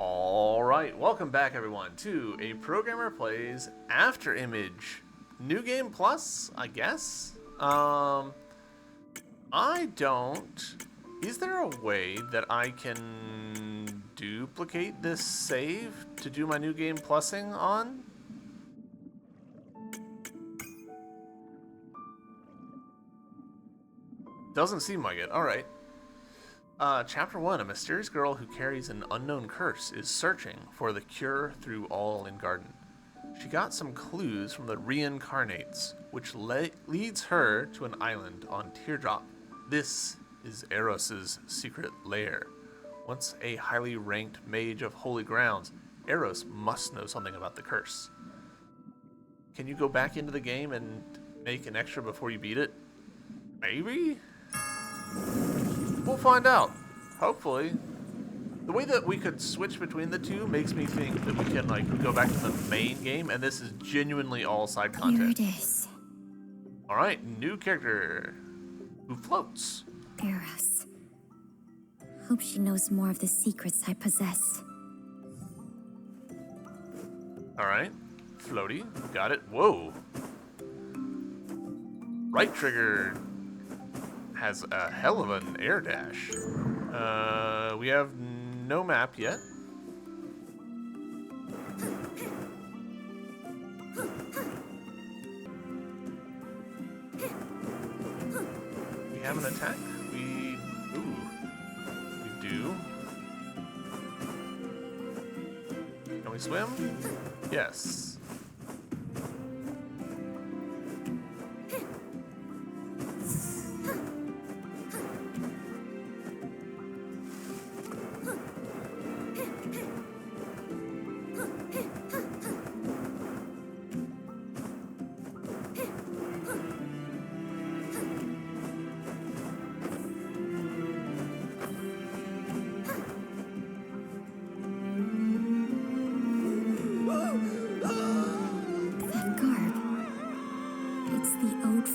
Alright, welcome back everyone to A Programmer Plays Afterimage. New Game Plus, I guess? I don't... Is there a way that I can duplicate this save to do my New Game Plusing on? Doesn't seem like it. Alright. Chapter 1, a mysterious girl who carries an unknown curse is searching for the cure through all in Garden. She got some clues from the reincarnates, which leads her to an island on Teardrop. This is Eros's secret lair. Once a highly ranked mage of holy grounds, Eros must know something about the curse. Can you go back into the game and make an extra before you beat it? Maybe? We'll find out. Hopefully. The way that we could switch between the two makes me think that we can go back to the main game, and this is genuinely all side content. Here it is. Alright, new character who floats. Eros. Hope she knows more of the secrets I possess. Alright, floaty, got it. Whoa. Right trigger has a hell of an air dash. We have no map yet. We have an attack. We do. Can we swim? Yes.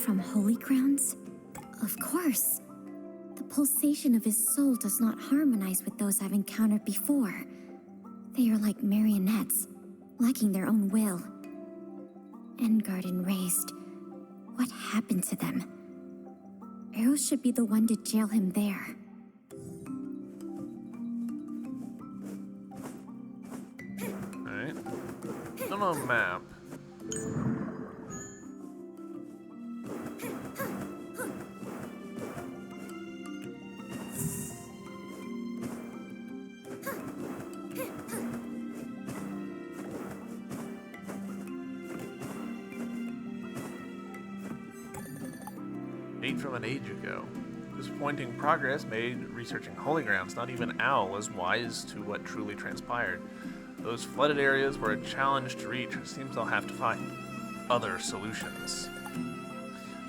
From holy grounds? Of course. The pulsation of his soul does not harmonize with those I've encountered before. They are like marionettes, lacking their own will. Garden raised. What happened to them? Eros should be the one to jail him there. Alright. Still no map. Date from an age ago. Disappointing progress made researching holy grounds. Not even Al was wise to what truly transpired. Those flooded areas were a challenge to reach. Seems I'll have to find other solutions.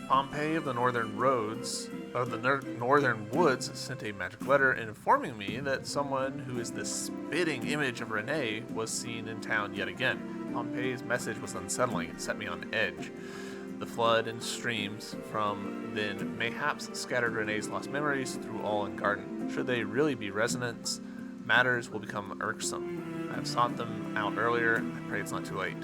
Pompeii of the Northern Woods sent a magic letter informing me that someone who is the spitting image of Renee was seen in town yet again. Pompeii's message was unsettling. It set me on edge. The flood and streams from then mayhaps scattered Renee's lost memories through all in Garden. Should they really be resonance, matters will become irksome. I have sought them out earlier. I pray it's not too late.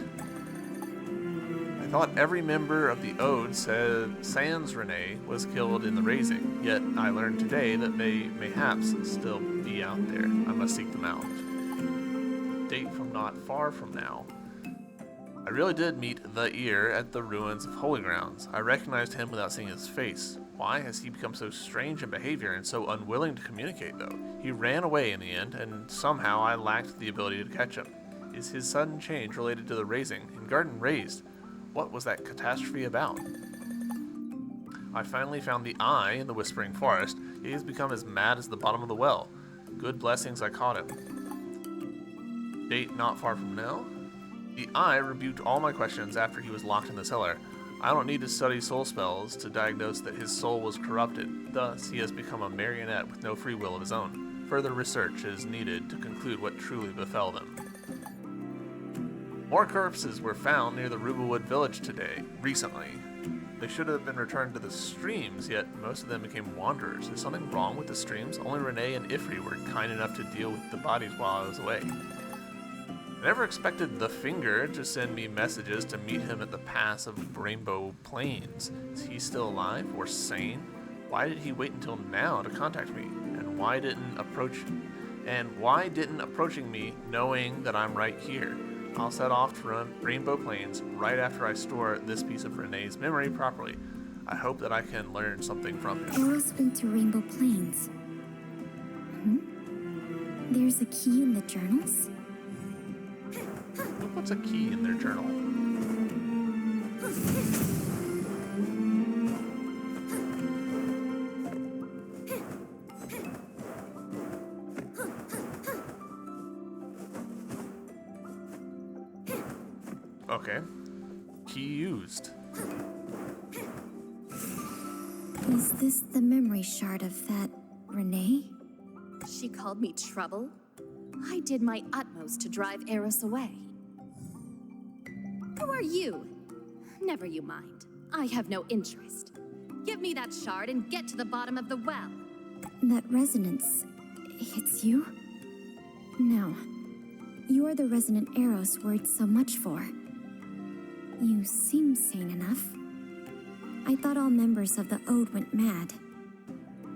I thought every member of the Ode said sans Renee was killed in the raising, yet I learned today that they mayhaps still be out there. I must seek them out. Date from not far from now. I really did meet the ear at the ruins of Holy Grounds. I recognized him without seeing his face. Why has he become so strange in behavior and so unwilling to communicate, though? He ran away in the end, and somehow I lacked the ability to catch him. Is his sudden change related to the raising? In Garden Raised, what was that catastrophe about? I finally found the eye in the Whispering Forest. He has become as mad as the bottom of the well. Good blessings I caught him. Date not far from now. The eye rebuked all my questions after he was locked in the cellar. I don't need to study soul spells to diagnose that his soul was corrupted. Thus, he has become a marionette with no free will of his own. Further research is needed to conclude what truly befell them. More corpses were found near the Rubawood village recently. They should have been returned to the streams, yet most of them became wanderers. Is something wrong with the streams? Only Renee and Ifri were kind enough to deal with the bodies while I was away. I never expected the Finger to send me messages to meet him at the pass of Rainbow Plains. Is he still alive or sane? Why did he wait until now to contact me? And why didn't approaching me knowing that I'm right here? I'll set off to Rainbow Plains right after I store this piece of Renee's memory properly. I hope that I can learn something from him. Eros went to Rainbow Plains. There's a key in the journals? Who puts a key in their journal? Okay. Key used. Is this the memory shard of that Renee? She called me trouble? I did my utmost to drive Eros away. Who are you? Never you mind. I have no interest. Give me that shard and get to the bottom of the well. That resonance, it's you? No. You're the resonant Eros worried so much for. You seem sane enough. I thought all members of the Ode went mad.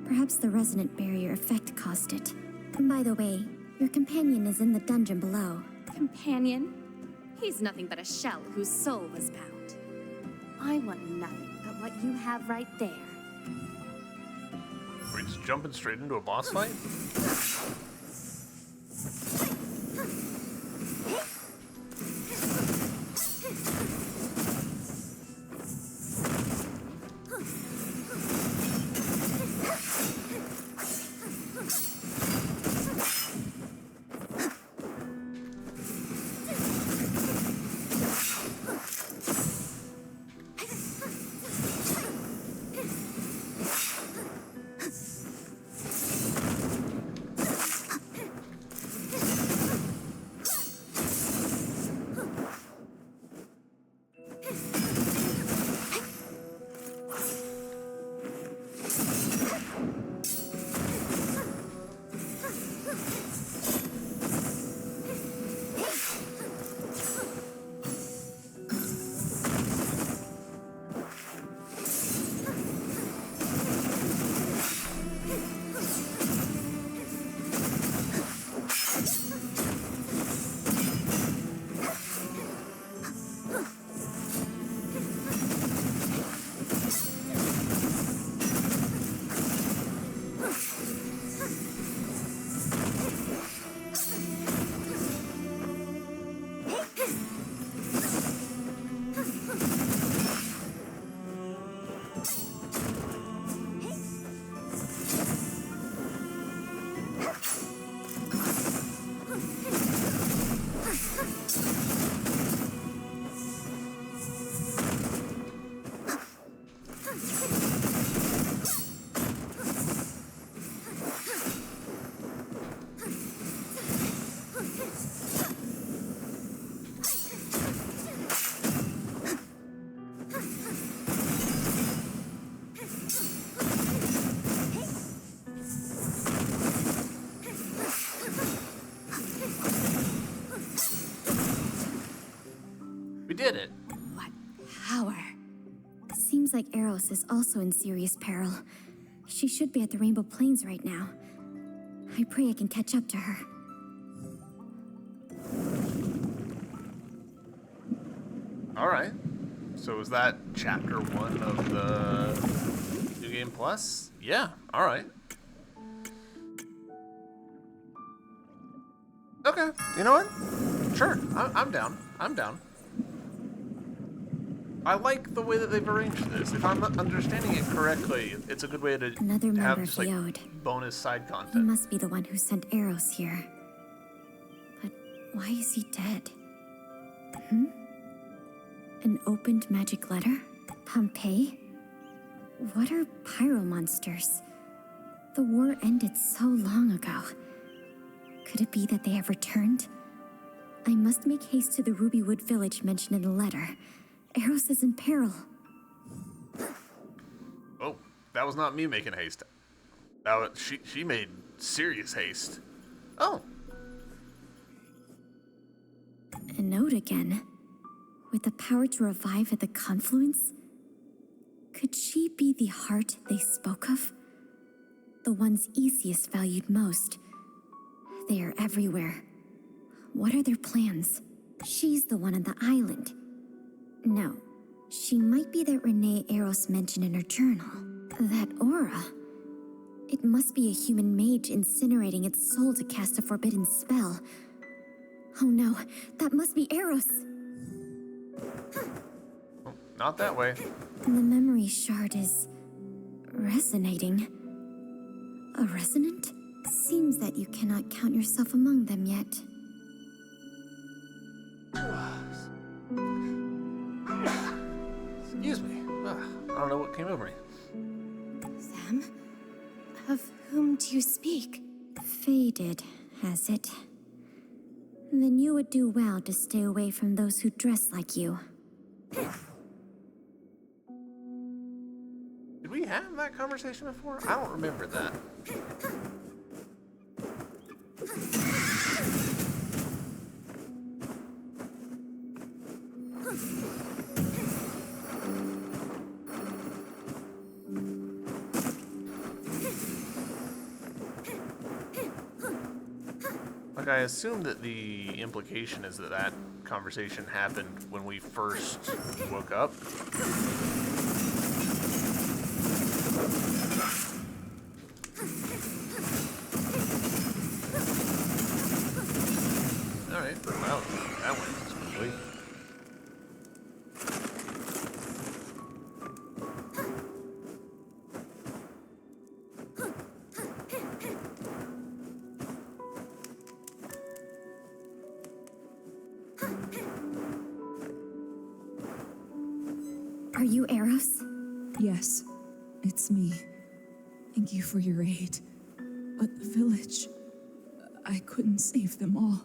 Perhaps the resonant barrier effect caused it. By the way, your companion is in the dungeon below. Companion? He's nothing but a shell whose soul was bound. I want nothing but what you have right there. We're just jumping straight into a boss fight? Did it. What power? Seems like Eros is also in serious peril. She should be at the Rainbow Plains right now. I pray I can catch up to her. Alright. So is that chapter 1 of the New Game Plus? Yeah, alright. Okay, you know what? Sure, I'm down. I'm down. I like the way that they've arranged this. If I'm understanding it correctly, it's a good way to Another member have of just the like Ode. bonus side He content. must be the one who sent Eros here. But why is he dead? An opened magic letter? Pompeii? What are pyro monsters? The war ended so long ago. Could it be that they have returned? I must make haste to the Rubywood village mentioned in the letter. Eros is in peril. that was not me making haste. She made serious haste. Oh. A note again. With the power to revive at the confluence? Could she be the heart they spoke of? The ones Easius valued most. They are everywhere. What are their plans? She's the one on the island. No, she might be that Renee Eros mentioned in her journal. That aura. It must be a human mage incinerating its soul to cast a forbidden spell. Oh no, that must be Eros. Not that way. The memory shard is resonating. A resonant? Seems that you cannot count yourself among them yet. Excuse me. I don't know what came over me. Sam? Of whom do you speak? Faded, has it? Then you would do well to stay away from those who dress like you. Did we have that conversation before? I don't remember that. Like, I assume that the implication is that that conversation happened when we first woke up. Alright, well, that went smoothly. Are you Eros? Yes, it's me. Thank you for your aid. But the village, I couldn't save them all.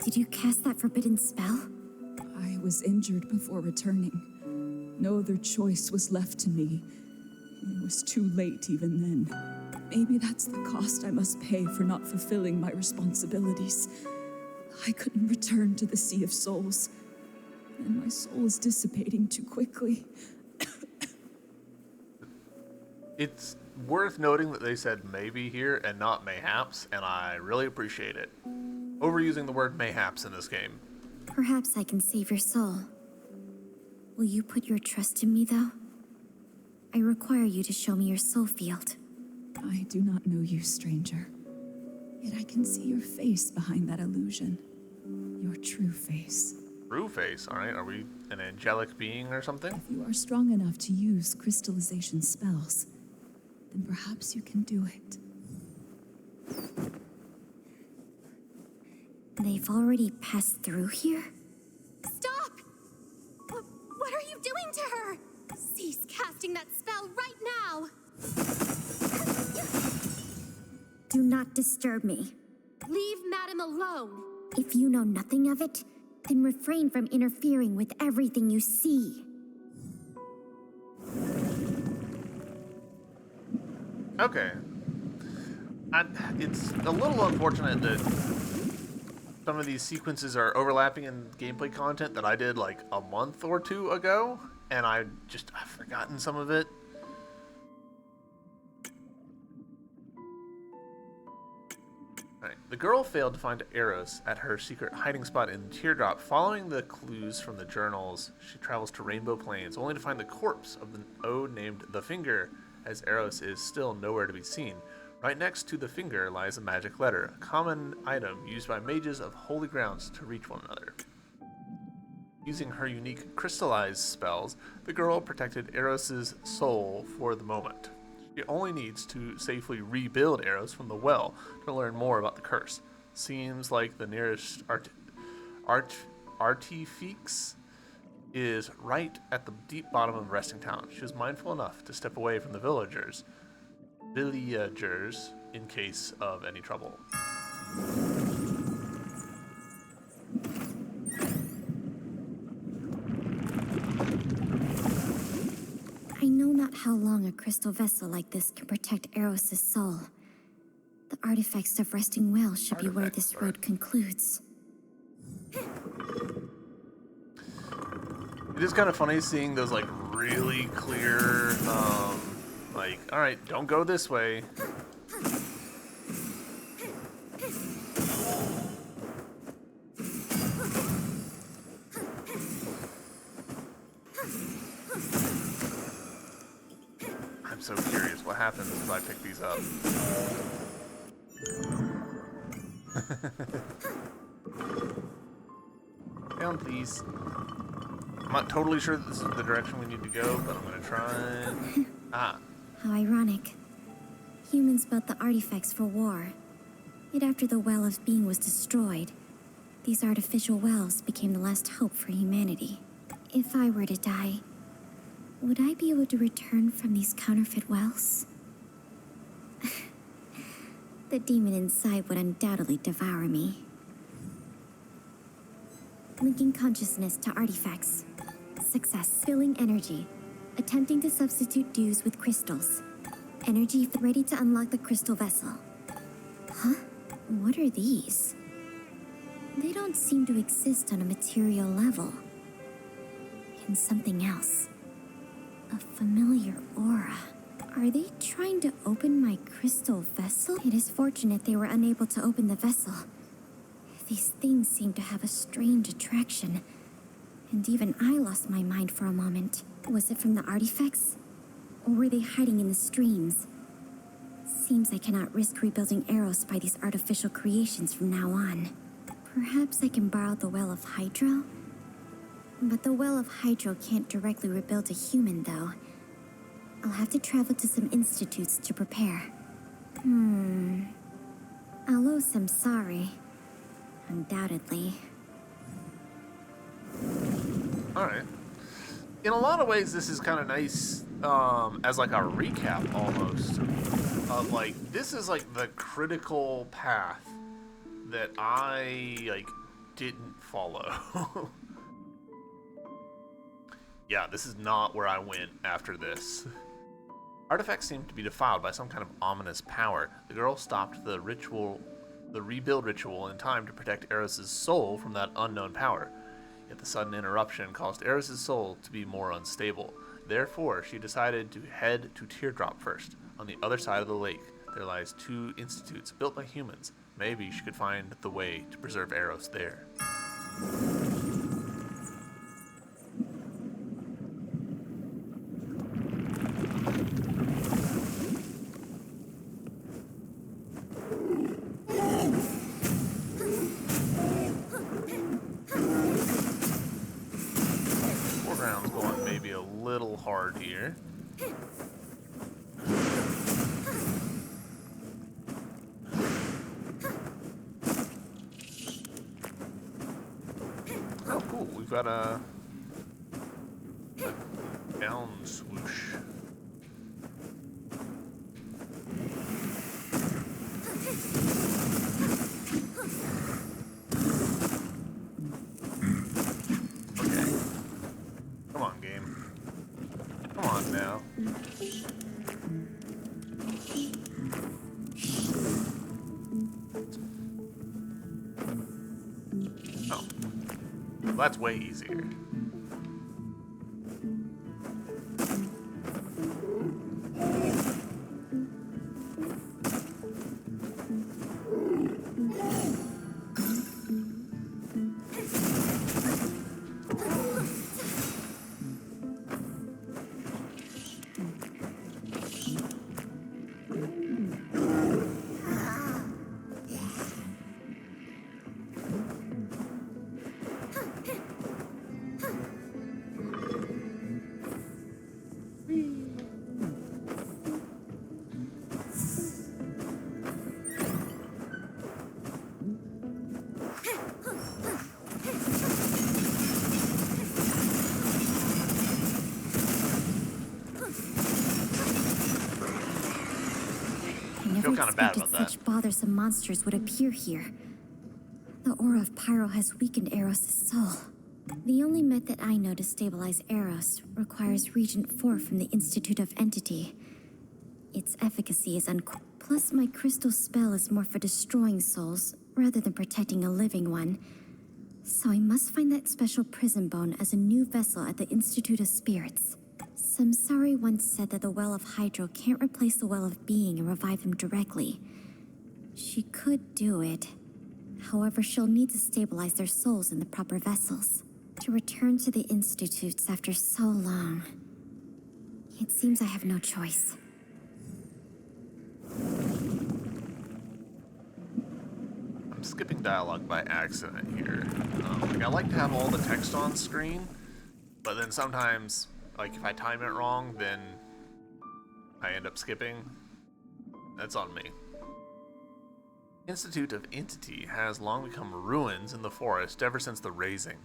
Did you cast that forbidden spell? I was injured before returning. No other choice was left to me. It was too late even then. Maybe that's the cost I must pay for not fulfilling my responsibilities. I couldn't return to the Sea of Souls, and my soul is dissipating too quickly. It's worth noting that they said maybe here and not mayhaps, and I really appreciate it. Overusing the word mayhaps in this game. Perhaps I can save your soul. Will you put your trust in me, though? I require you to show me your soul field. I do not know you, stranger. Yet I can see your face behind that illusion. Your true face. True face, alright? Are we an angelic being or something? If you are strong enough to use crystallization spells, then perhaps you can do it. They've already passed through here? Stop! What are you doing to her? Cease casting that spell right now! Do not disturb me. Leave Madam alone! If you know nothing of it, then refrain from interfering with everything you see. Okay. It's a little unfortunate that some of these sequences are overlapping in gameplay content that I did like a month or two ago, and I've forgotten some of it. Alright, the girl failed to find Eros at her secret hiding spot in Teardrop. Following the clues from the journals, she travels to Rainbow Plains, only to find the corpse of the ode named The Finger, as Eros is still nowhere to be seen. Right next to the finger lies a magic letter, a common item used by mages of holy grounds to reach one another. Using her unique crystallized spells, the girl protected Eros' soul for the moment. She only needs to safely rebuild Eros from the well to learn more about the curse. Seems like the nearest artifice is right at the deep bottom of Resting Town. She was mindful enough to step away from the villagers in case of any trouble. I know not how long long a crystal vessel like this can protect Eros' soul. The artifacts of Resting Well should be where this road concludes. It is kind of funny seeing those, like, really clear, like, alright, don't go this way. I'm so curious what happens if I pick these up. Down, please. I'm not totally sure that this is the direction we need to go, but I'm gonna try. Ah. How ironic. Humans built the artifacts for war. Yet after the Well of Being was destroyed, these artificial wells became the last hope for humanity. If I were to die, would I be able to return from these counterfeit wells? The demon inside would undoubtedly devour me. Linking consciousness to artifacts. Success. Filling energy. Attempting to substitute dews with crystals. Energy ready to unlock the crystal vessel. Huh? What are these? They don't seem to exist on a material level. And something else. A familiar aura. Are they trying to open my crystal vessel? It is fortunate they were unable to open the vessel. These things seem to have a strange attraction. And even I lost my mind for a moment. Was it from the artifacts? Or were they hiding in the streams? Seems I cannot risk rebuilding Eros by these artificial creations from now on. Perhaps I can borrow the Well of Hydro? But the Well of Hydro can't directly rebuild a human, though. I'll have to travel to some institutes to prepare. I'll owe some sorry. Undoubtedly. Alright. In a lot of ways, this is kind of nice, as like a recap, almost. Of, like, this is, like, the critical path that I, like, didn't follow. Yeah, this is not where I went after this. Artifacts seem to be defiled by some kind of ominous power. The girl stopped the rebuild ritual in time to protect Eros' soul from that unknown power. Yet the sudden interruption caused Eros' soul to be more unstable. Therefore, she decided to head to Teardrop first. On the other side of the lake, there lies 2 institutes built by humans. Maybe she could find the way to preserve Eros there. Foreground's going maybe a little hard here. Oh, cool. We've got a down swoosh. Okay. Come on, game. Come on now. Oh. Well, that's way easier. I feel never kinda bad expected about that. such bothersome monsters would appear here. The aura of Pyro has weakened Eros' soul. The only method I know to stabilize Eros requires Regent 4 from the Institute of Entity. Its efficacy is plus my crystal spell is more for destroying souls rather than protecting a living one. So I must find that special prison bone as a new vessel at the Institute of Spirits. Samsari once said that the Well of Hydro can't replace the Well of Being and revive them directly. She could do it. However, she'll need to stabilize their souls in the proper vessels. To return to the institutes after so long. It seems I have no choice. I'm skipping dialogue by accident here. I like to have all the text on screen, but then sometimes, like if I time it wrong, then I end up skipping. That's on me. Institute of Entity has long become ruins in the forest ever since the Raising.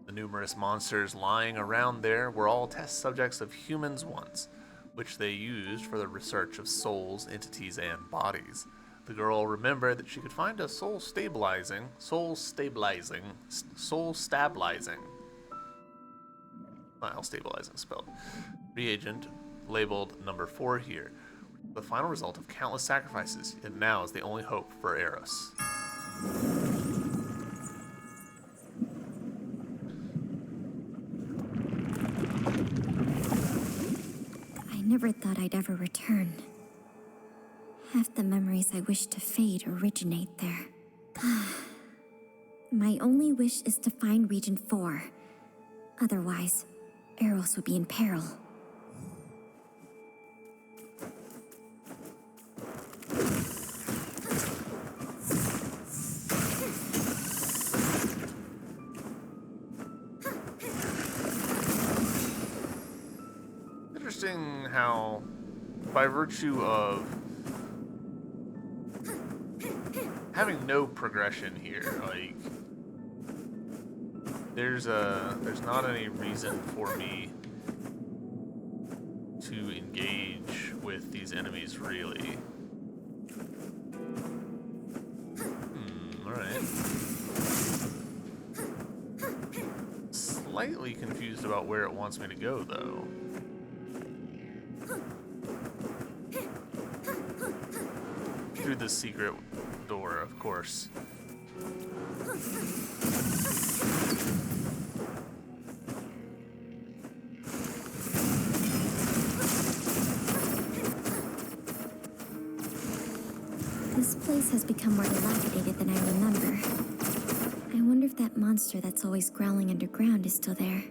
The numerous monsters lying around there were all test subjects of humans once, which they used for the research of souls, entities, and bodies. The girl remembered that she could find a soul stabilizing spelled, reagent labeled number 4 here. The final result of countless sacrifices, and now is the only hope for Eros. I never thought I'd ever return. Half the memories I wish to fade originate there. My only wish is to find Regent 4. Otherwise, Eros would be in peril. Interesting how, by virtue of having no progression here, like there's not any reason for me to engage with these enemies really. Alright. Slightly confused about where it wants me to go though. Through the secret door, of course. This place has become more dilapidated than I remember. I wonder if that monster that's always growling underground is still there.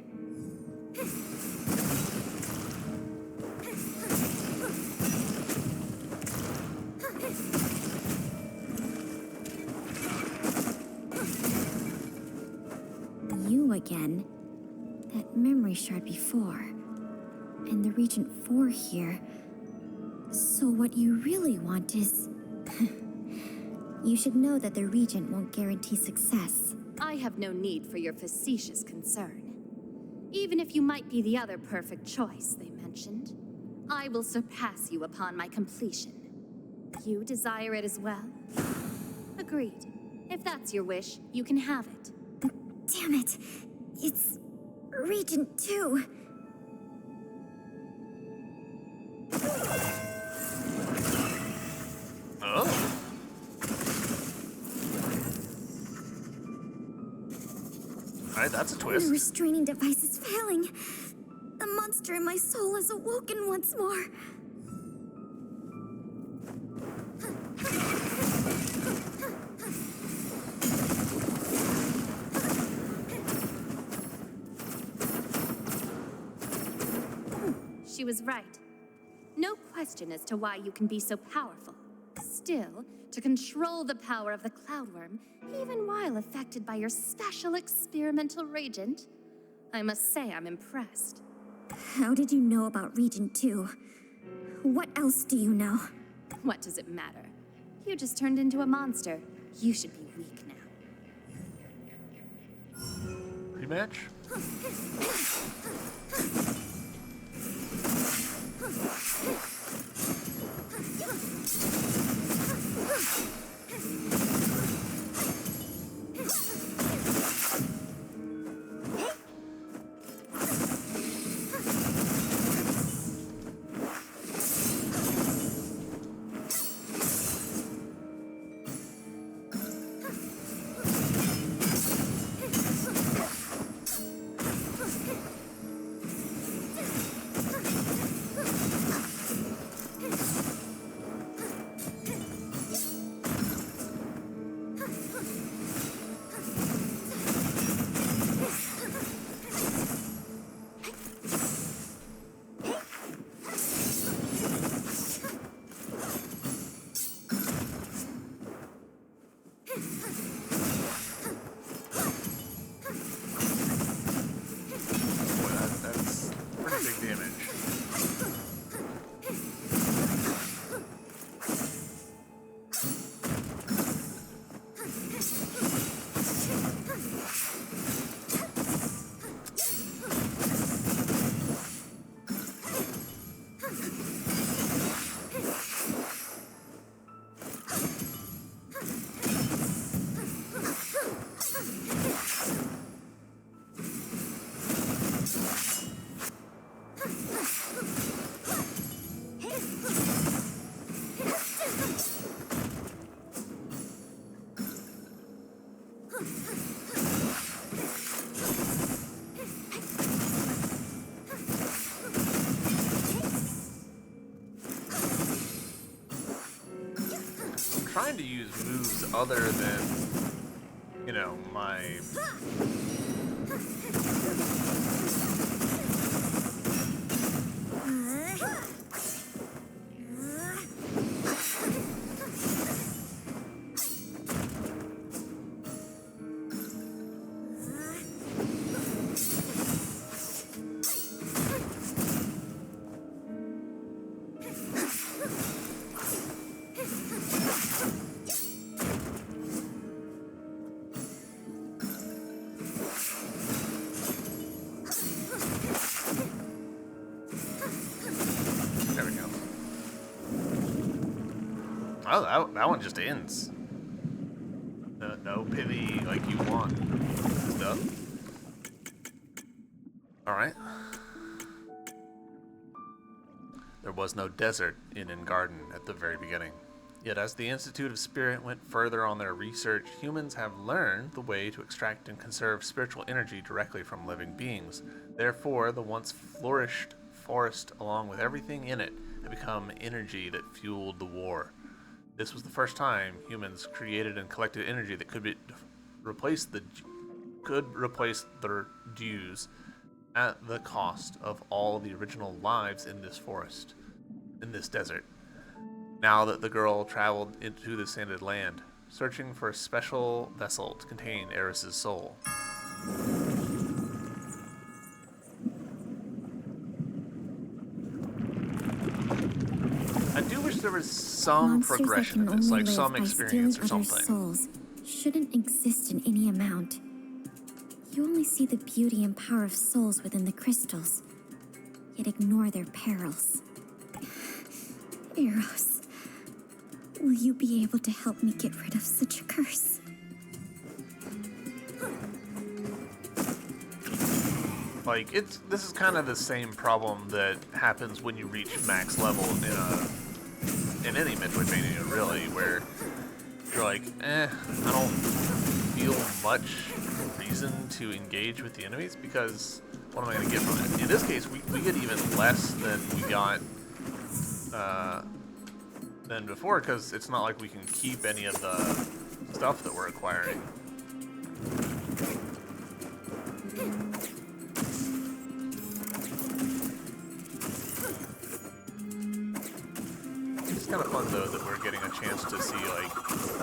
You again. That memory shard before. And the Regent 4 here. So what you really want is... You should know that the Regent won't guarantee success. I have no need for your facetious concern. Even if you might be the other perfect choice they mentioned, I will surpass you upon my completion. You desire it as well? Agreed. If that's your wish, you can have it. Damn it! It's Regent 2. Oh. Alright, that's a twist. The restraining device is failing. The monster in my soul has awoken once more. She was right. No question as to why you can be so powerful. Still, to control the power of the Cloudworm, even while affected by your special experimental regent, I must say I'm impressed. How did you know about Regent 2? What else do you know? What does it matter? You just turned into a monster. You should be weak now. Rematch? That's pretty big damage. Trying to use moves other than, you know, my... There we go. Oh, that one just ends. No pity like you want stuff. Alright. There was no desert in Garden at the very beginning. Yet as the Institute of Spirit went further on their research, humans have learned the way to extract and conserve spiritual energy directly from living beings. Therefore, the once flourished forest, along with everything in it, had become energy that fueled the war. This was the first time humans created and collected energy that could replace their dues at the cost of all the original lives in this forest, in this desert. Now that the girl traveled into the sanded land, searching for a special vessel to contain Eris's soul. I do wish there was some Monsters progression in that can this, only like some live by experience or stealing something. others' souls shouldn't exist in any amount. You only see the beauty and power of souls within the crystals, yet ignore their perils. Eros, will you be able to help me get rid of such a curse? Like, this is kind of the same problem that happens when you reach max level in any Metroidvania, really, where you're like, I don't feel much reason to engage with the enemies because what am I going to get from it? In this case, we get even less than we got than before because it's not like we can keep any of the stuff that we're acquiring. It's kind of fun though that we're getting a chance to see, like,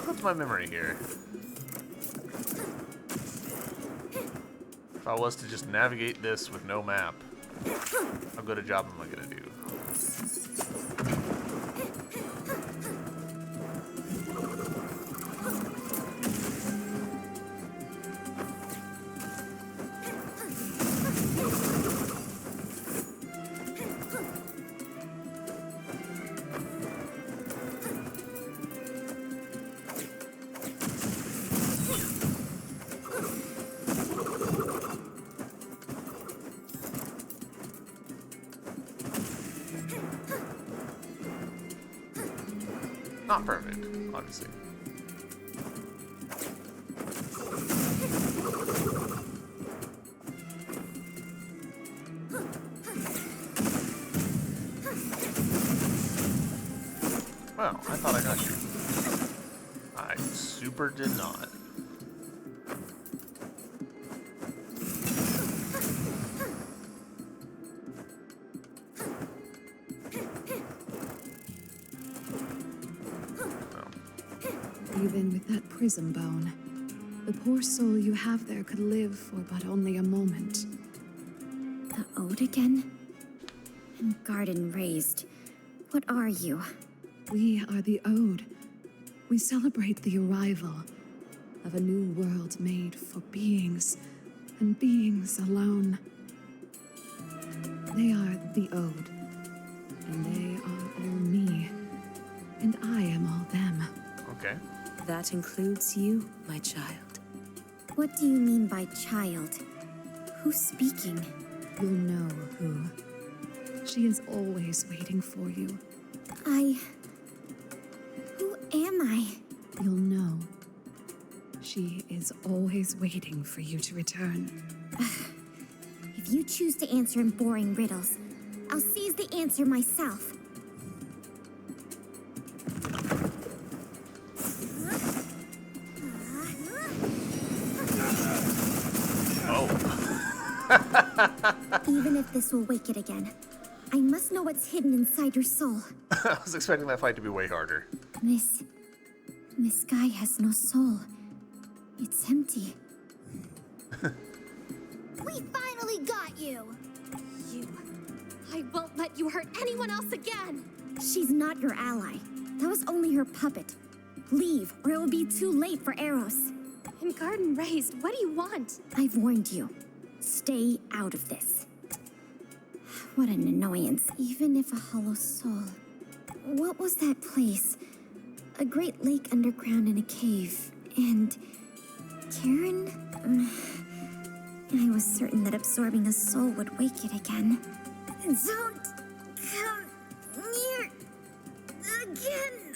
what's my memory here? If I was to just navigate this with no map, how good a job am I gonna do? Not perfect, obviously. Well, I thought I got you. I super super did not. Even with that prism bone, the poor soul you have there could live for but only a moment. The ode again? And garden raised. What are you? We are the Ode. We celebrate the arrival of a new world made for beings, and beings alone. They are the Ode, and they are all me, and I am all them. Okay. That includes you, my child. What do you mean by child? Who's speaking? You'll know who. She is always waiting for you. Who am I? You'll know. She is always waiting for you to return. If you choose to answer in boring riddles, I'll seize the answer myself. Even if this will wake it again, I must know what's hidden inside your soul. I was expecting that fight to be way harder. This guy has no soul. It's empty. We finally got you! I won't let you hurt anyone else again! She's not your ally. That was only her puppet. Leave, or it will be too late for Eros. In Garden Raised, what do you want? I've warned you. Stay out of this. What an annoyance, even if a hollow soul. What was that place? A great lake underground in a cave. And Karen? I was certain that absorbing a soul would wake it again. Don't come near again.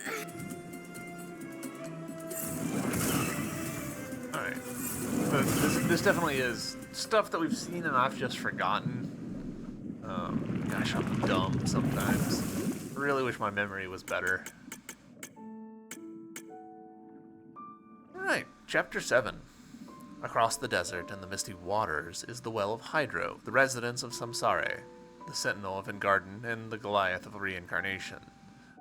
Alright. But this definitely is stuff that we've seen and I've just forgotten. Gosh, I'm dumb sometimes. Really wish my memory was better. Alright, Chapter 7. Across the desert and the misty waters is the Well of Hydro, the residence of Samsare, the Sentinel of Engarden, and the Goliath of Reincarnation.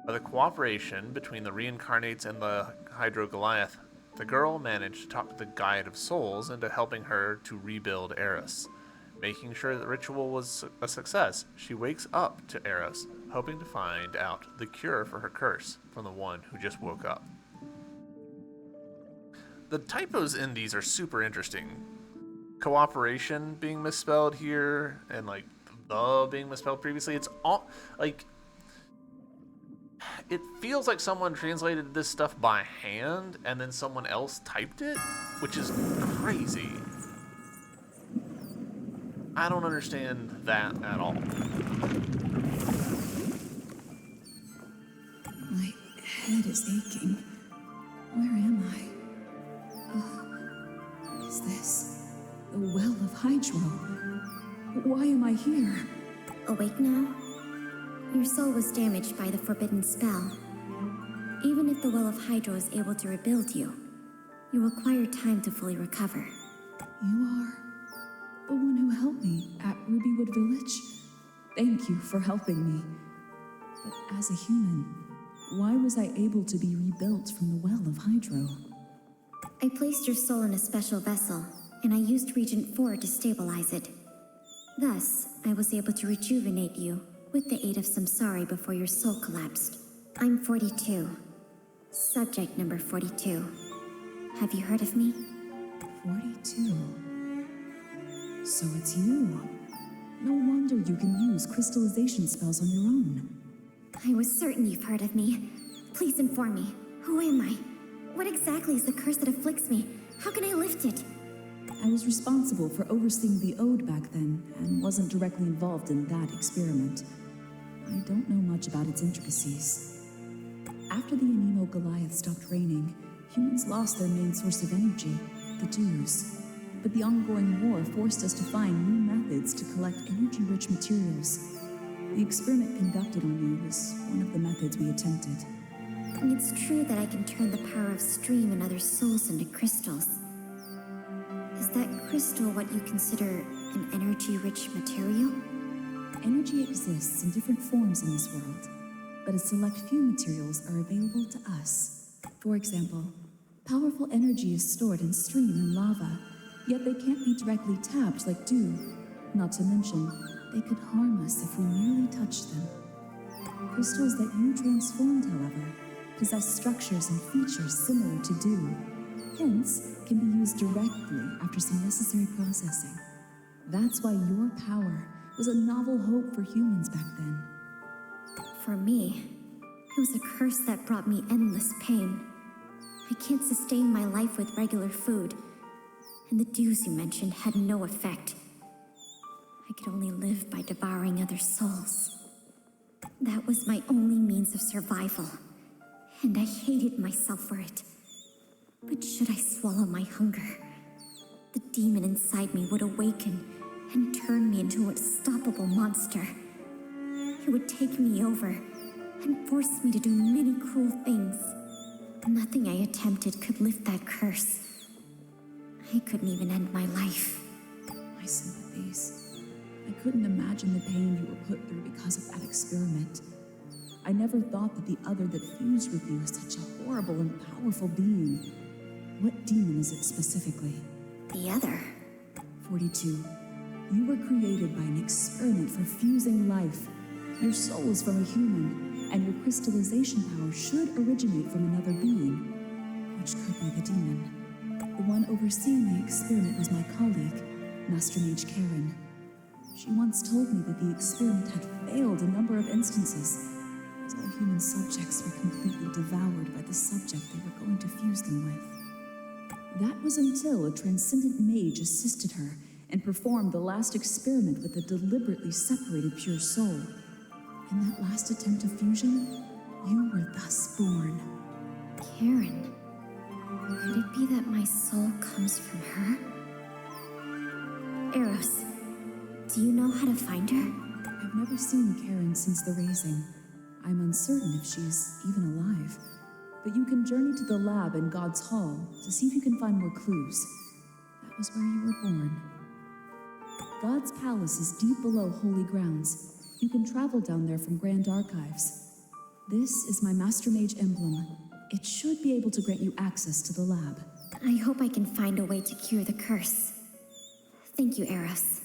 By the cooperation between the Reincarnates and the Hydro Goliath, the girl managed to talk the Guide of Souls into helping her to rebuild Eros. Making sure the ritual was a success, she wakes up to Eros, hoping to find out the cure for her curse from the one who just woke up. The typos in these are super interesting. Cooperation being misspelled here, and like the being misspelled previously. It's all like it feels like someone translated this stuff by hand and then someone else typed it, which is crazy. I don't understand that at all. My head is aching. Where am I? Oh, is this the Well of Hydro? Why am I here? Awake now? Your soul was damaged by the forbidden spell. Even if the Well of Hydro is able to rebuild you, you require time to fully recover. You are the one who helped me at Rubywood Village? Thank you for helping me. But as a human, why was I able to be rebuilt from the Well of Hydro? I placed your soul in a special vessel, and I used Regent 4 to stabilize it. Thus, I was able to rejuvenate you with the aid of Samsari before your soul collapsed. I'm 42. Subject number 42. Have you heard of me? 42. So it's you. No wonder you can use crystallization spells on your own. I was certain you've heard of me. Please inform me. Who am I? What exactly is the curse that afflicts me? How can I lift it? I was responsible for overseeing the Ode back then, and wasn't directly involved in that experiment. I don't know much about its intricacies. After the Anemo Goliath stopped raining, humans lost their main source of energy, the dews. But the ongoing war forced us to find new methods to collect energy-rich materials. The experiment conducted on you was one of the methods we attempted. It's true that I can turn the power of stream and other souls into crystals. Is that crystal what you consider an energy-rich material? Energy exists in different forms in this world, but a select few materials are available to us. For example, powerful energy is stored in stream and lava, yet they can't be directly tapped like dew. Not to mention, they could harm us if we merely touched them. Crystals that you transformed, however, possess structures and features similar to dew, hence can be used directly after some necessary processing. That's why your power was a novel hope for humans back then. For me, it was a curse that brought me endless pain. I can't sustain my life with regular food, and the dews you mentioned had no effect. I could only live by devouring other souls. That was my only means of survival, and I hated myself for it. But should I swallow my hunger, the demon inside me would awaken and turn me into an unstoppable monster. It would take me over and force me to do many cruel things. Nothing I attempted could lift that curse. I couldn't even end my life. My sympathies. I couldn't imagine the pain you were put through because of that experiment. I never thought that the other that fused with you was such a horrible and powerful being. What demon is it specifically? The other? 42. You were created by an experiment for fusing life. Your soul is from a human, and your crystallization power should originate from another being, which could be the demon. The one overseeing the experiment was my colleague, Master Mage Karen. She once told me that the experiment had failed a number of instances, as all human subjects were completely devoured by the subject they were going to fuse them with. That was until a transcendent mage assisted her and performed the last experiment with a deliberately separated pure soul. In that last attempt of fusion, you were thus born. Karen. Could it be that my soul comes from her? Eros, do you know how to find her? I've never seen Karen since the raising. I'm uncertain if she's even alive. But you can journey to the lab in God's Hall to see if you can find more clues. That was where you were born. God's Palace is deep below Holy Grounds. You can travel down there from Grand Archives. This is my Master Mage emblem. It should be able to grant you access to the lab. I hope I can find a way to cure the curse. Thank you, Eros.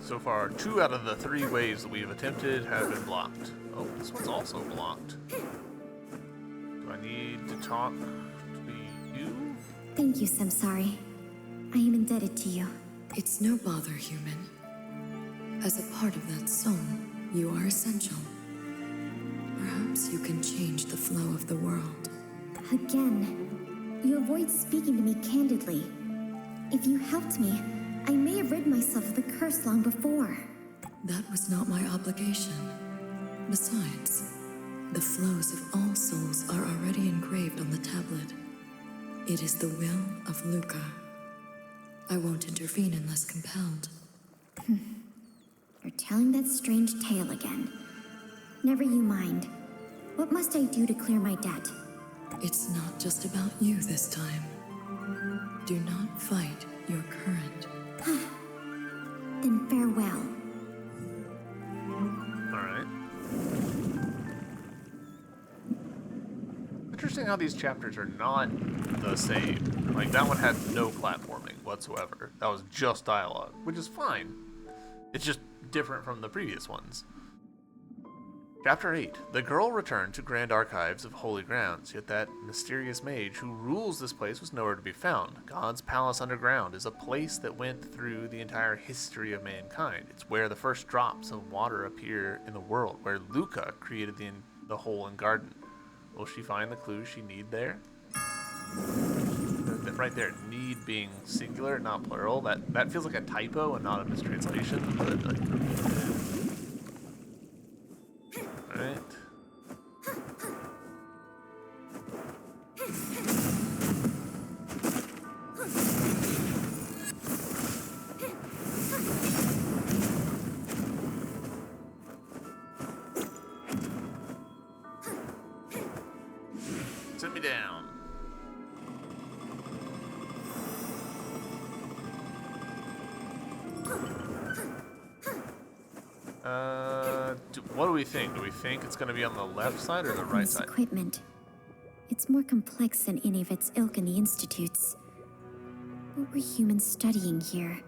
So far, 2 out of the 3 ways that we have attempted have been blocked. Oh, this one's also blocked. Do I need to talk to you? Thank you, Samsari. I am indebted to you. It's no bother, human. As a part of that soul, you are essential. Perhaps you can change the flow of the world. Again, you avoid speaking to me candidly. If you helped me, I may have rid myself of the curse long before. That was not my obligation. Besides, the flows of all souls are already engraved on the tablet. It is the will of Luca. I won't intervene unless compelled. You're telling that strange tale again. Never you mind. What must I do to clear my debt? It's not just about you this time. Do not fight your current. Then farewell. Alright. Interesting how these chapters are not the same. Like, that one had no platforming whatsoever. That was just dialogue, which is fine. It's just different from the previous ones. Chapter 8. The girl returned to Grand Archives of Holy Grounds, yet that mysterious mage who rules this place was nowhere to be found. God's Palace Underground is a place that went through the entire history of mankind. It's where the first drops of water appear in the world, where Luca created the hole and garden. Will she find the clues she need there? Right there, need being singular, not plural. That feels like a typo and not a mistranslation, but like... Sit me down. What do we think? Do we think it's going to be on the left side or the right This side? equipment. It's more complex than any of its ilk in the institutes. What were humans studying here?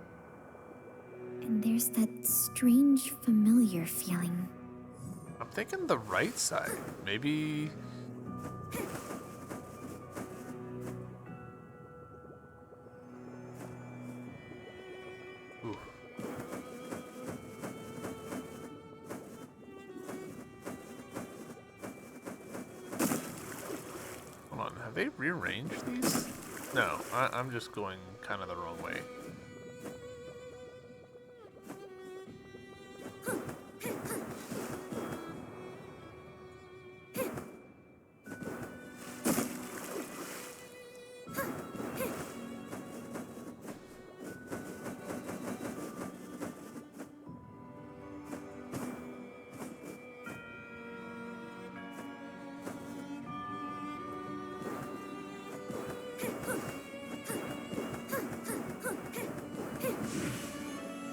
And there's that strange, familiar feeling. I'm thinking the right side. Maybe... Ooh. Hold on, have they rearranged these? No, I'm just going kind of the wrong way.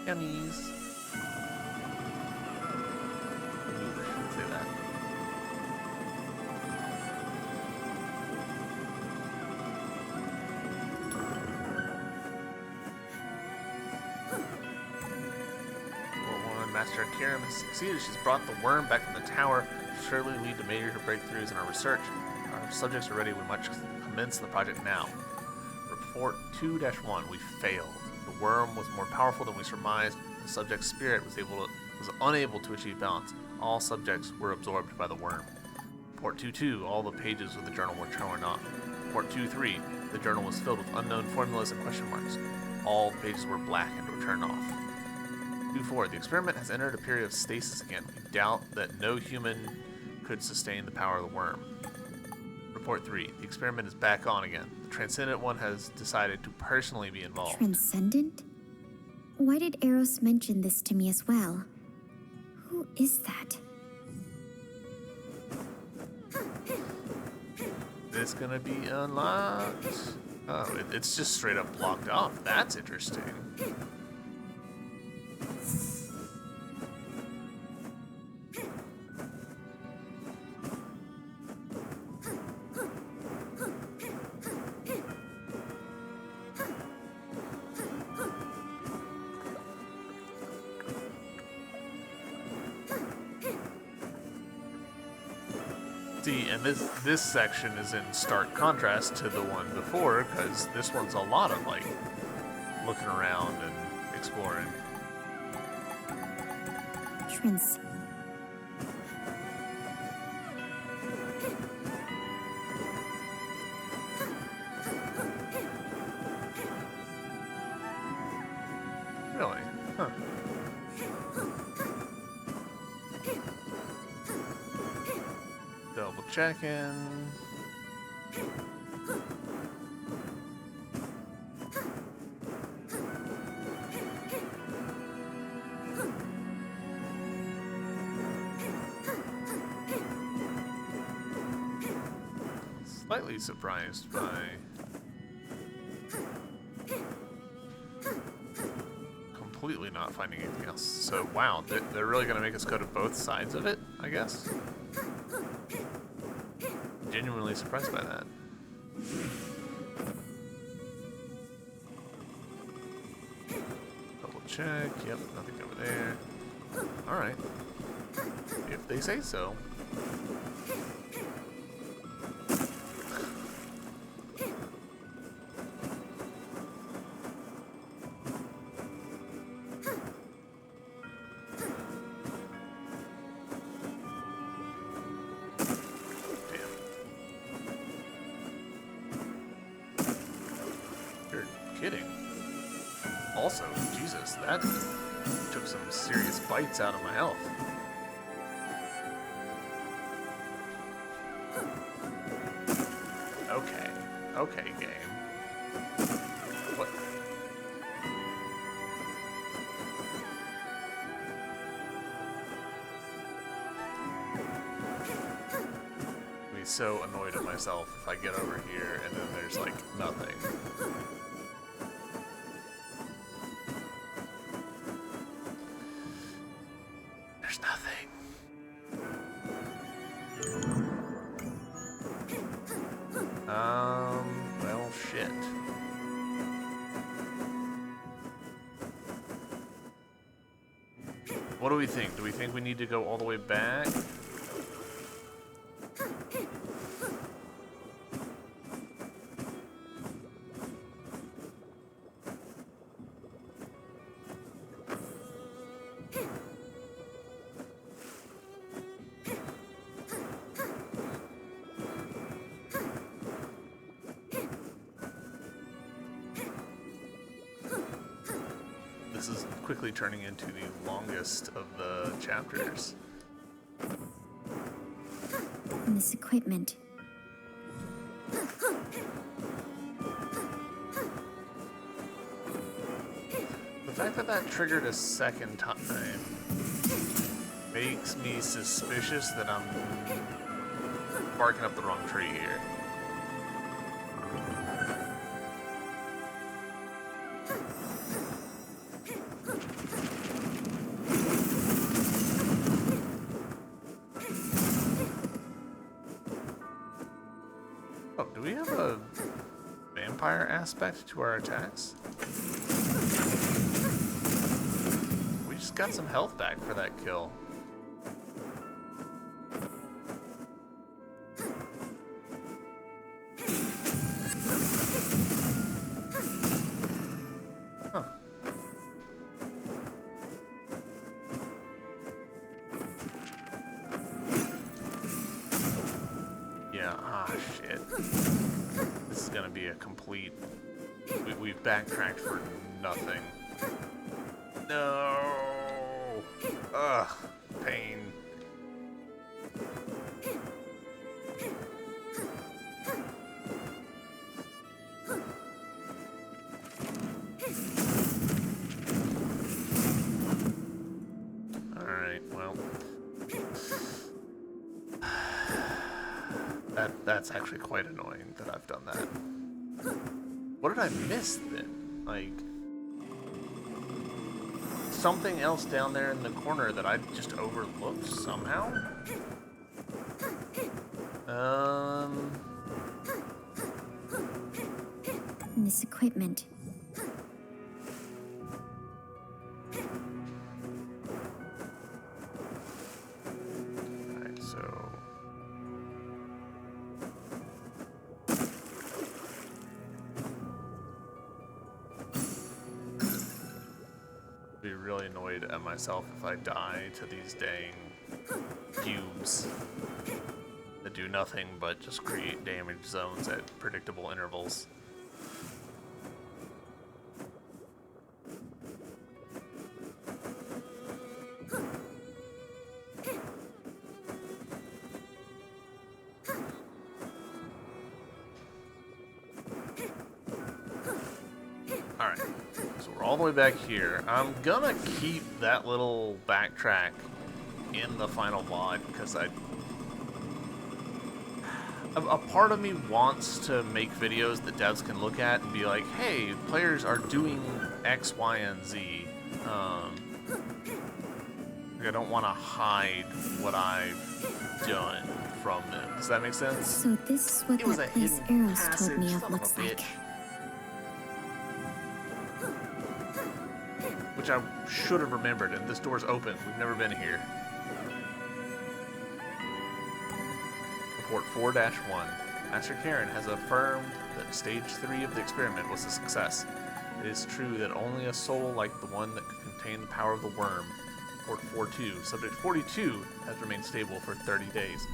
Yummies. Ooh, shouldn't say that. Master Karim has succeeded. She's brought the worm back from the tower. Surely lead to major breakthroughs in our research. Our subjects are ready. We must commence the project now. Report 2-1. We failed. The worm was more powerful than we surmised. The subject's spirit was unable to achieve balance. All subjects were absorbed by the worm. Report 2-2. All the pages of the journal were torn off. Report 2-3. The journal was filled with unknown formulas and question marks. All the pages were blackened or turned off. 2-4. The experiment has entered a period of stasis again. We doubt that no human could sustain the power of the worm. Report 3. The experiment is back on again. The Transcendent One has decided to personally be involved. Transcendent? Why did Eros mention this to me as well? Who is that? This gonna be unlocked? Oh, it's just straight up blocked off. That's interesting. See, and this section is in stark contrast to the one before, because this one's a lot of, like, looking around and exploring. Really? Huh. Double checking. Slightly surprised by completely not finding anything else. So wow, they're really gonna make us go to both sides of it, I guess. Genuinely surprised by that. Double check. Yep, nothing over there. Alright. If they say so. Kidding. Also, Jesus, that took some serious bites out of my health. Okay. Okay, game. What? Let me so annoyed at myself if I get over here and then there's like nothing. There's nothing. Well, shit. What do we think? Do we think we need to go all the way back? This is quickly turning into the longest of the chapters. This equipment. The fact that that triggered a second time makes me suspicious that I'm barking up the wrong tree here. Oh, do we have a vampire aspect to our attacks? We just got some health back for that kill. Huh. Yeah, shit. This is gonna be a complete... We've backtracked for nothing. No! Ugh, pain. Alright, well... That's actually quite annoying that I've done that. What did I miss then? Like... something else down there in the corner that I just overlooked somehow? This equipment. Alright, so... be really annoyed at myself if I die to these dang cubes that do nothing but just create damage zones at predictable intervals. Alright, so we're all the way back here. I'm gonna keep that little backtrack in the final VOD because a part of me wants to make videos that devs can look at and be like, hey, players are doing X, Y, and Z. I don't want to hide what I've done from them. Does that make sense? So this is what that place Eros told me of looks like. Which I should have remembered, and this door's open. We've never been here. Report 4-1. Master Karen has affirmed that Stage 3 of the experiment was a success. It is true that only a soul like the one that could contain the power of the worm. Report 4-2. Subject 42 has remained stable for 30 days.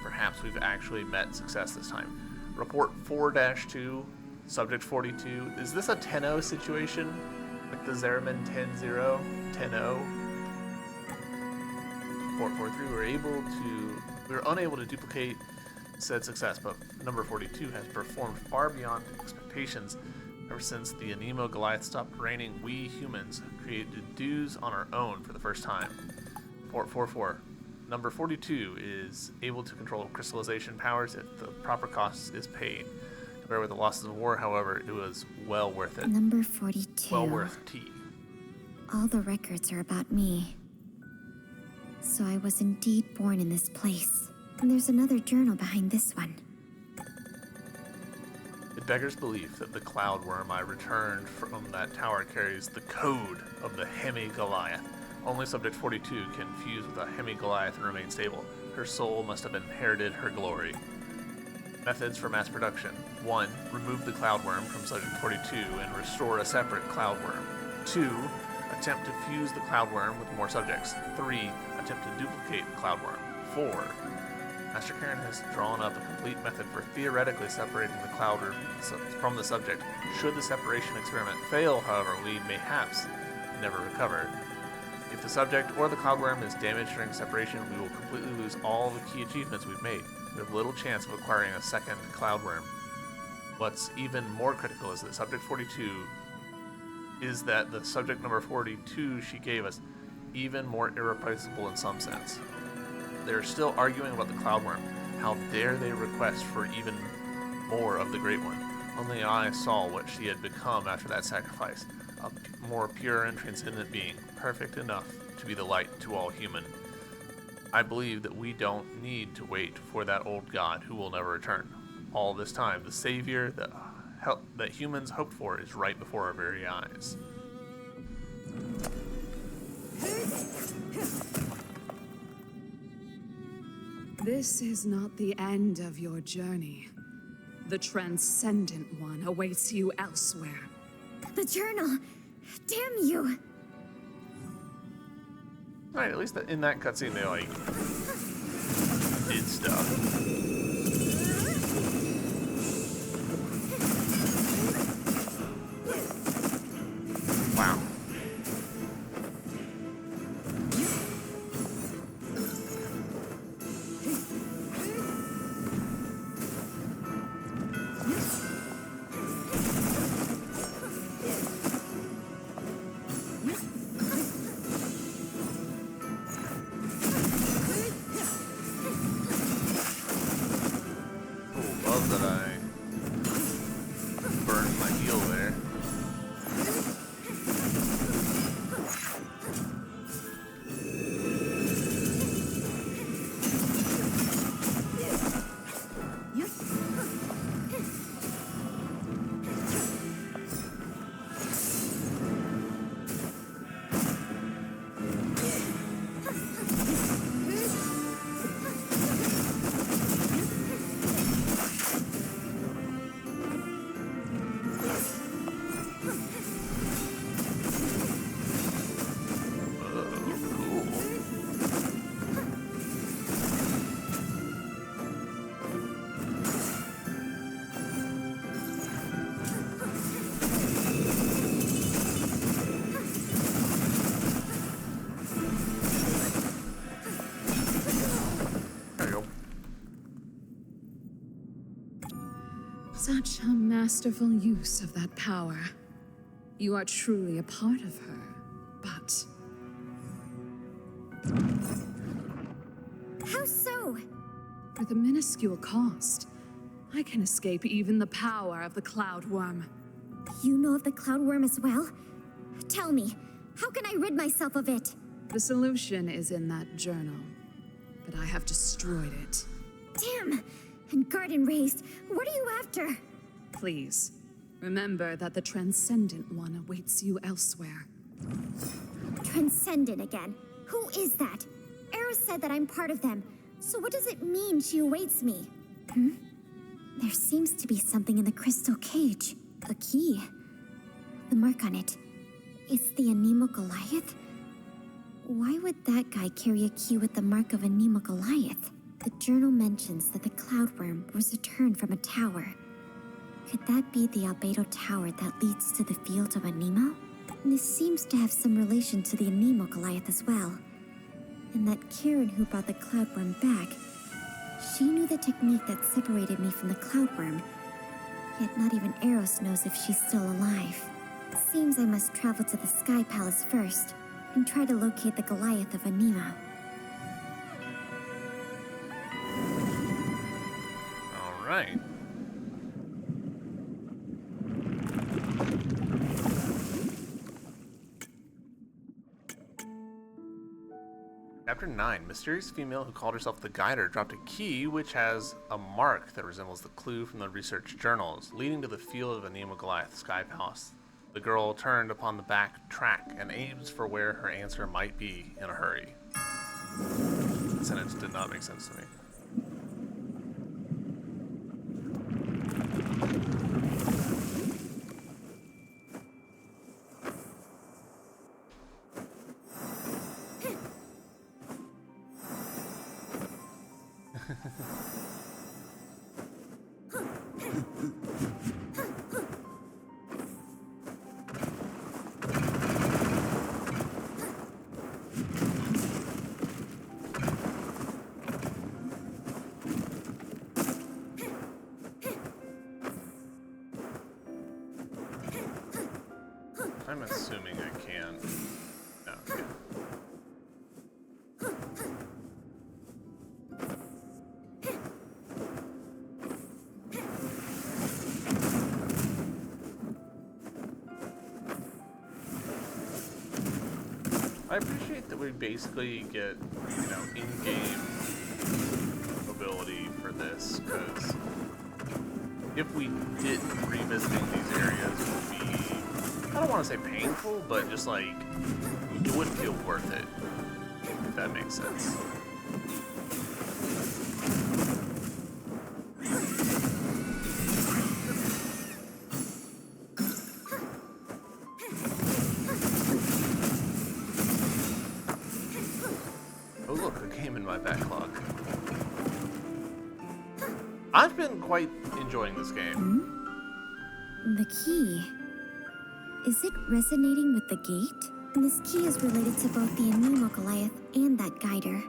Perhaps we've actually met success this time. Report 4-2. Subject 42. Is this a 10-0 situation? Like the Zeraman 10-0? 10-0? Report 4-3. We were unable to duplicate said success, but number 42 has performed far beyond expectations. Ever since the Anemo Goliath stopped raining, we humans created dues on our own for the first time. Report 4-4. Number 42 is able to control crystallization powers if the proper cost is paid. Compared with the losses of war, however, it was well worth it. Number 42. Well worth tea. All the records are about me. So I was indeed born in this place. And there's another journal behind this one. It beggars belief that the cloud worm I returned from that tower carries the code of the Hemi-Goliath. Only Subject 42 can fuse with a Hemi-Goliath and remain stable. Her soul must have inherited her glory. Methods for mass production. 1. Remove the cloud worm from Subject 42 and restore a separate cloud worm. 2. Attempt to fuse the cloud worm with more subjects. 3. Attempt to duplicate the cloud worm. 4. Master Karen has drawn up a complete method for theoretically separating the cloud worm from the subject. Should the separation experiment fail, however, we mayhaps never recover. If the subject or the cloud worm is damaged during separation, we will completely lose all the key achievements we've made. We have little chance of acquiring a second cloud worm. What's even more critical is that Subject 42 is that the subject number 42 she gave us even more irreplaceable in some sense. They're still arguing about the cloud worm. How dare they request for even more of the Great One? Only I saw what she had become after that sacrifice. A more pure and transcendent being, perfect enough to be the light to all human. I believe that we don't need to wait for that old god who will never return. All this time, the savior that humans hoped for is right before our very eyes. This is not the end of your journey. The Transcendent One awaits you elsewhere. The journal! Damn you! Alright, at least in that cutscene they, like, did stuff. Wow. Love that I burned my heel there. Such a masterful use of that power. You are truly a part of her, but How so? for the minuscule cost, I can escape even the power of the Cloud Worm. You know of the cloud worm as well? Tell me, how can I rid myself of it? The solution is in that journal, but I have destroyed it. Damn! And garden raised, what are you after? Please, remember that the Transcendent One awaits you elsewhere. Transcendent again. Who is that? Eris said that I'm part of them. So what does it mean she awaits me? There seems to be something in the crystal cage. A key. The mark on it. It's the Anemo Goliath? Why would that guy carry a key with the mark of Anemo Goliath? The journal mentions that the cloud worm was returned from a tower. Could that be the Albedo Tower that leads to the field of Anemo? This seems to have some relation to the Anemo Goliath as well. And that Karen who brought the cloud worm back, she knew the technique that separated me from the cloud worm. Yet not even Eros knows if she's still alive. Seems I must travel to the Sky Palace first, and try to locate the Goliath of Anemo. right. Chapter 9. Mysterious female who called herself the Guider dropped a key which has a mark that resembles the clue from the research journals, leading to the field of Anima Goliath Sky Palace. The girl turned upon the back track and aims for where her answer might be in a hurry. The sentence did not make sense to me. I'm assuming I can. No, okay. I appreciate that we basically get, in-game ability for this, because if we didn't, revisiting these areas would be, I don't want to say painful, but just like, it wouldn't feel worth it, if that makes sense. Oh look, a game in my backlog. I've been quite enjoying this game. The key. Is it resonating with the gate? This key is related to both the Anima Goliath and that Guider.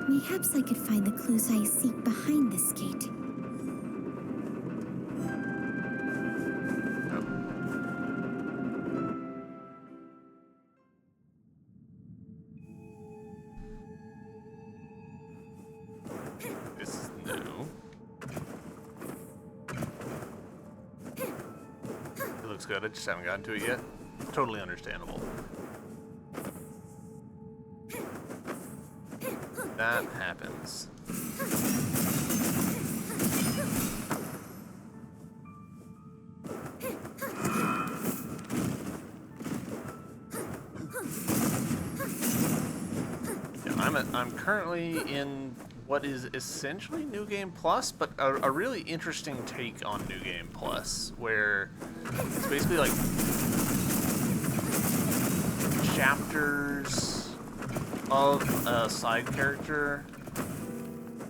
Perhaps I could find the clues I seek behind this gate. This is new. It looks good, I just haven't gotten to it yet. Totally understandable. That happens. Yeah, I'm currently in what is essentially New Game Plus, but a really interesting take on New Game Plus, where it's basically like chapters of a side character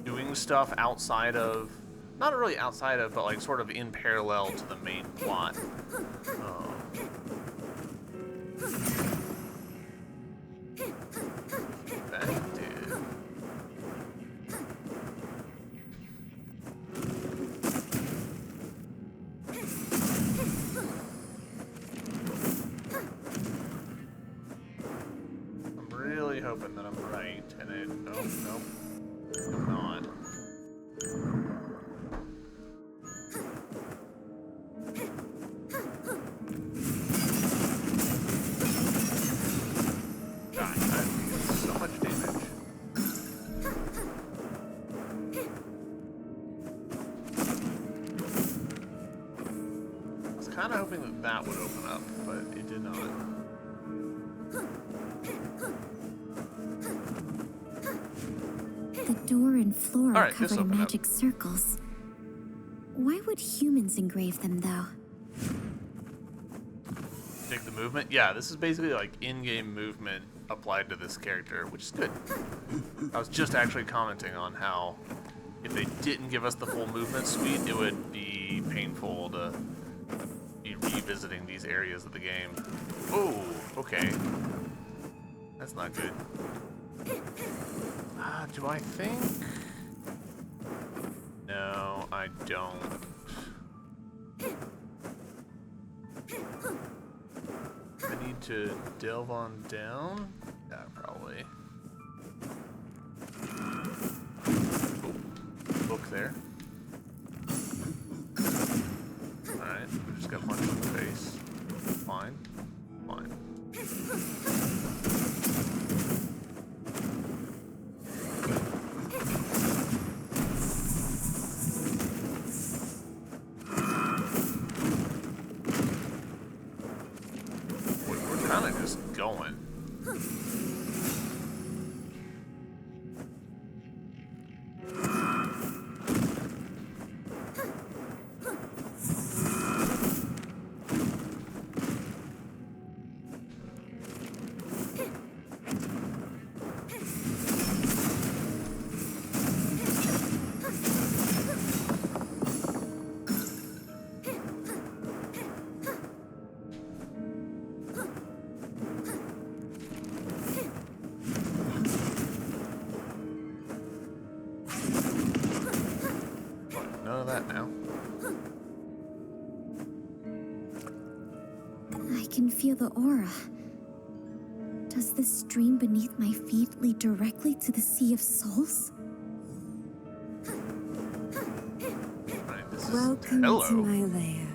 doing stuff outside of, not really outside of, but like sort of in parallel to the main plot. That did. Hoping that I'm right, and it, nope, I'm not. God, that did so much damage. I was kind of hoping that that would open up, but it did not. The door and floor are Alright, covered in magic circles. Why would humans engrave them, though? Dig the movement? Yeah, this is basically like in-game movement applied to this character, which is good. I was just actually commenting on how if they didn't give us the full movement suite, it would be painful to be revisiting these areas of the game. Oh, okay. That's not good. Do I think? No, I don't. I need to delve on down? Yeah, probably. Oh, book there. got punched in the face. Fine. Fine. We're kind of just going. None of that now. I can feel the aura. Does the stream beneath my feet lead directly to the Sea of Souls? Right, this is Welcome hello. to my lair.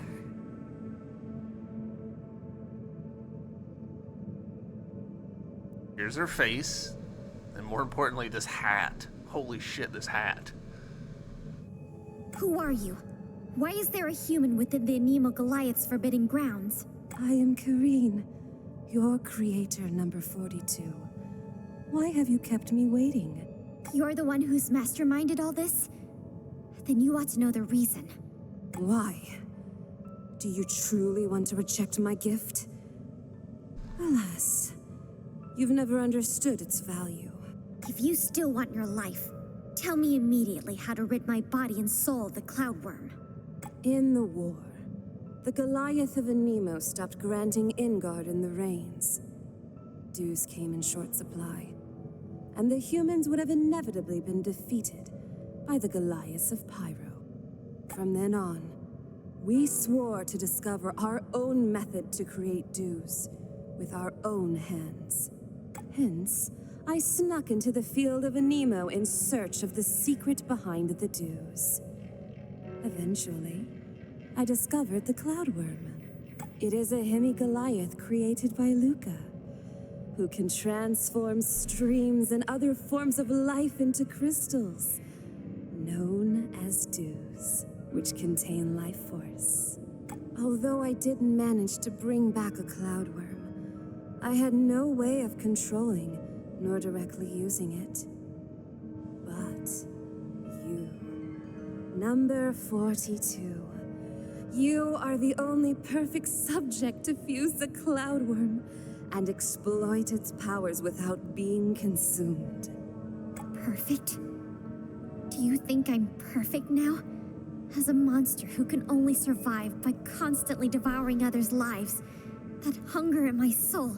Here's her face, and more importantly, this hat. Holy shit, this hat. Who are you? Why is there a human within the Anemo Goliath's forbidden grounds? I am Kareen, your creator number 42. Why have you kept me waiting? You're the one who's masterminded all this? Then you ought to know the reason. Why? Do you truly want to reject my gift? Alas, you've never understood its value. If you still want your life, tell me immediately how to rid my body and soul of the Cloudworm. In the war, the Goliath of Anemo stopped granting Ingard in the Reigns. Dues came in short supply, and the humans would have inevitably been defeated by the Goliaths of Pyro. From then on, we swore to discover our own method to create dues with our own hands. Hence, I snuck into the field of Anemo in search of the secret behind the dues. Eventually, I discovered the Cloudworm. It is a hemi-Goliath created by Luca, who can transform streams and other forms of life into crystals, known as dues, which contain life force. Although I didn't manage to bring back a Cloudworm, I had no way of controlling nor directly using it. But you, number 42, you are the only perfect subject to fuse the Cloudworm and exploit its powers without being consumed. Perfect? Do you think I'm perfect now? As a monster who can only survive by constantly devouring others' lives, that hunger in my soul,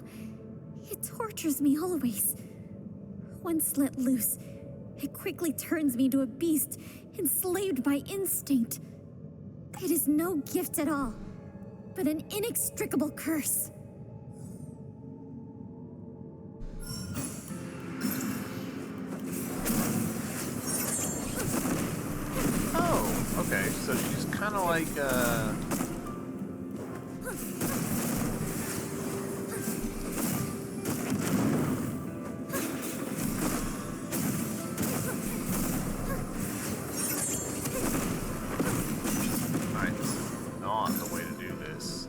it tortures me always. Once let loose, it quickly turns me into a beast, enslaved by instinct. It is no gift at all, but an inextricable curse. Oh, okay, so she's kind of like, Alright, this is not the way to do this.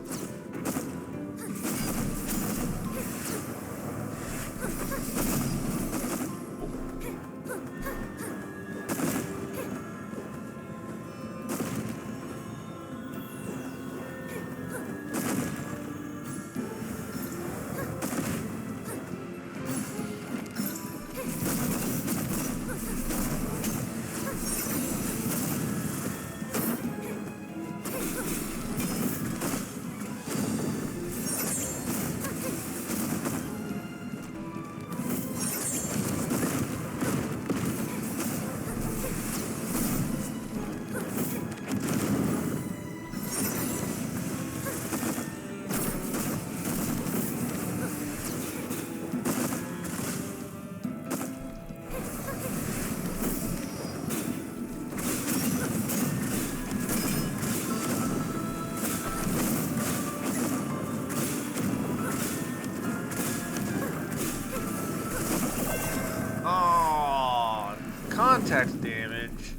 max damage.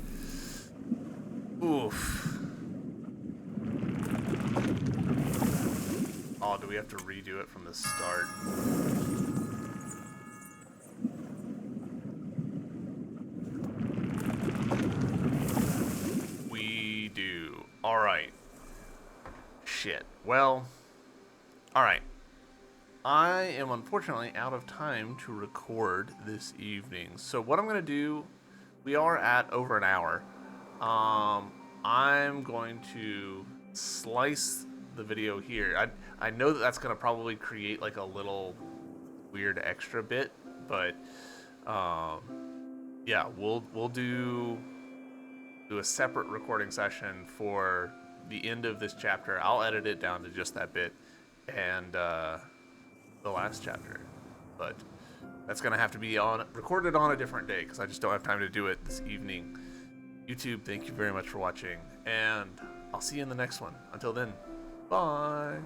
Oof. Oh, do we have to redo it from the start? We do. Alright. Shit. Well, alright. I am unfortunately out of time to record this evening. So what I'm going to do, we are at over an hour. I'm going to slice the video here. I know that that's going to probably create like a little weird extra bit, but yeah, we'll do a separate recording session for the end of this chapter. I'll edit it down to just that bit and the last chapter, but that's gonna have to be recorded on a different day because I just don't have time to do it this evening. YouTube, thank you very much for watching, and I'll see you in the next one. Until then, bye.